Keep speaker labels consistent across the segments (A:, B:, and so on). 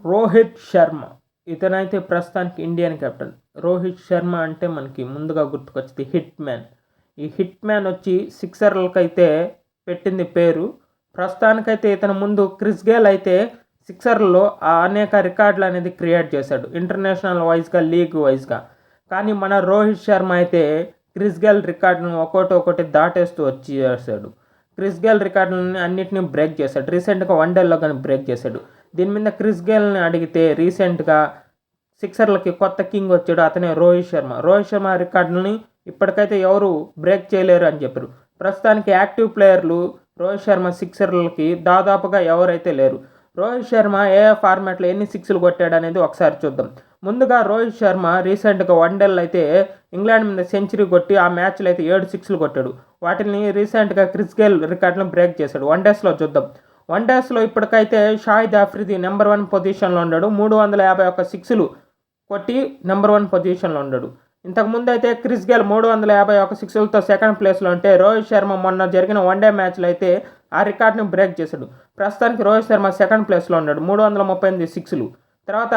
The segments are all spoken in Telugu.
A: రోహిత్ శర్మ ఇతనైతే ప్రస్తుతానికి ఇండియన్ కెప్టెన్. రోహిత్ శర్మ అంటే మనకి ముందుగా గుర్తుకొచ్చేది హిట్ మ్యాన్. ఈ హిట్ మ్యాన్ వచ్చి సిక్సర్లకైతే పెట్టింది పేరు. ప్రస్తుతానికైతే ఇతను ముందు క్రిస్ గేల్ అయితే సిక్సర్లలో అనేక రికార్డులు అనేది క్రియేట్ చేశాడు, ఇంటర్నేషనల్ వైజ్గా, లీగ్ వైజ్గా. కానీ మన రోహిత్ శర్మ అయితే క్రిస్ గేల్ రికార్డును ఒక్కొక్కటి దాటేస్తూ వచ్చి చేశాడు. క్రిస్ గేల్ రికార్డులని అన్నిటిని బ్రేక్ చేశాడు. రీసెంట్గా వన్డేల్లో కానీ బ్రేక్ చేశాడు. దీని మీద క్రిస్ గేల్ని అడిగితే రీసెంట్గా సిక్సర్లకి కొత్త కింగ్ వచ్చాడు, అతనే రోహిత్ శర్మ. రోహిత్ శర్మ రికార్డుని ఇప్పటికైతే ఎవరు బ్రేక్ చేయలేరు అని చెప్పారు. ప్రస్తుతానికి యాక్టివ్ ప్లేయర్లు రోహిత్ శర్మ సిక్సర్లకి దాదాపుగా ఎవరైతే లేరు. రోహిత్ శర్మ ఏ ఫార్మాట్లో ఎన్ని సిక్స్లు కొట్టాడు అనేది ఒకసారి చూద్దాం. ముందుగా రోహిత్ శర్మ రీసెంట్గా వన్డేల్లో అయితే ఇంగ్లాండ్ మీద సెంచరీ కొట్టి ఆ మ్యాచ్లో అయితే 7 సిక్స్లు కొట్టాడు. వాటిని రీసెంట్గా క్రిస్ గేల్ రికార్డులను బ్రేక్ చేశాడు. వన్డేస్లో చూద్దాం. వన్డేస్లో ఇప్పటికైతే షాహిద్ ఆఫ్రిది నెంబర్ 1 పొజిషన్లో ఉన్నాడు. 351 సిక్స్లు కొట్టి నెంబర్ 1 పొజిషన్లో ఉన్నాడు. ఇంతకుముందు అయితే క్రిస్ గేల్ 351 సిక్స్లతో సెకండ్ ప్లేస్లో ఉంటే రోహిత్ శర్మ మొన్న జరిగిన వన్డే మ్యాచ్లో అయితే ఆ రికార్డుని బ్రేక్ చేశాడు. ప్రస్తుతానికి రోహిత్ శర్మ సెకండ్ ప్లేస్లో ఉన్నాడు, 338 సిక్స్లు. తర్వాత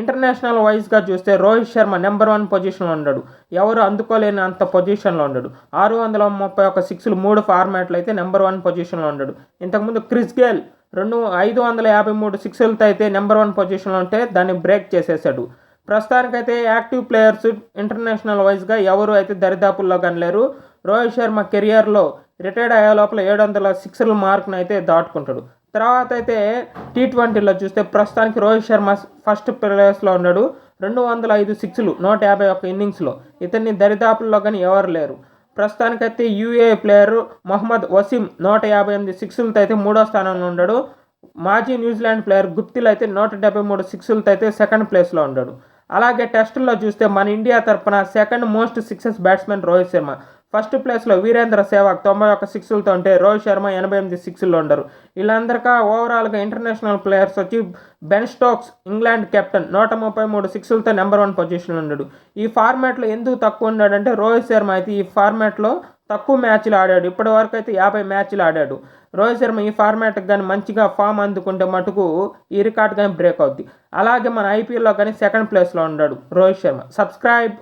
A: ఇంటర్నేషనల్ వైజ్గా చూస్తే రోహిత్ శర్మ నెంబర్ 1 పొజిషన్లో ఉన్నాడు. ఎవరు అందుకోలేని అంత పొజిషన్లో ఉన్నాడు. 631 సిక్స్లు 3 ఫార్మాట్లు అయితే నెంబర్ 1 పొజిషన్లో ఉన్నాడు. ఇంతకుముందు క్రిస్ గేల్ 553 సిక్స్లతో అయితే నెంబర్ 1 పొజిషన్లో ఉంటే దాన్ని బ్రేక్ చేసేసాడు. ప్రస్తుతానికైతే యాక్టివ్ ప్లేయర్స్ ఇంటర్నేషనల్ వైజ్గా ఎవరు అయితే దరిదాపుల్లో కానీ లేరు. రోహిత్ శర్మ కెరియర్లో రిటైర్డ్ అయ్యే లోపల 700 సిక్స్ల మార్క్ను అయితే దాటుకుంటాడు. తర్వాత అయితే T20లో చూస్తే ప్రస్తుతానికి రోహిత్ శర్మ ఫస్ట్ ప్లేస్లో ఉన్నాడు. 205 సిక్స్లు 151 ఇన్నింగ్స్లో. ఇతన్ని దరిదాపుల్లో కానీ ఎవరు లేరు. ప్రస్తుతానికైతే యూఏ ప్లేయర్ మొహమ్మద్ వసీం 158 సిక్స్లతో అయితే 3వ స్థానంలో ఉన్నాడు. మాజీ న్యూజిలాండ్ ప్లేయర్ గుప్తిల్ అయితే 173 సిక్స్లతో అయితే సెకండ్ ప్లేస్లో ఉన్నాడు. అలాగే టెస్టుల్లో చూస్తే మన ఇండియా తరఫున second most sixes batsmen Rohit Sharma. First ప్లేస్లో వీరేంద్ర సెహ్వాగ్ 91 సిక్స్లతో ఉంటే రోహిత్ శర్మ 88 సిక్స్లో ఉండరు. వీళ్ళందరికీ ఓవరాల్గా ఇంటర్నేషనల్ ప్లేయర్స్ వచ్చి బెన్ స్టోక్స్ ఇంగ్లాండ్ కెప్టెన్ 133 సిక్స్లతో నెంబర్ 1 పొజిషన్లో ఉన్నాడు. ఈ ఫార్మాట్లో ఎందుకు తక్కువ ఉన్నాడంటే రోహిత్ శర్మ అయితే ఈ ఫార్మాట్లో తక్కువ మ్యాచ్లు ఆడాడు. ఇప్పటి వరకు అయితే 50 మ్యాచ్లు ఆడాడు. రోహిత్ శర్మ ఈ ఫార్మాట్కి కానీ మంచిగా ఫామ్ అందుకుంటే మటుకు ఈ రికార్డ్ కానీ బ్రేక్ అవుద్ది. అలాగే మన ఐపీఎల్లో కానీ సెకండ్ ప్లేస్లో ఉన్నాడు రోహిత్ శర్మ. సబ్స్క్రైబ్.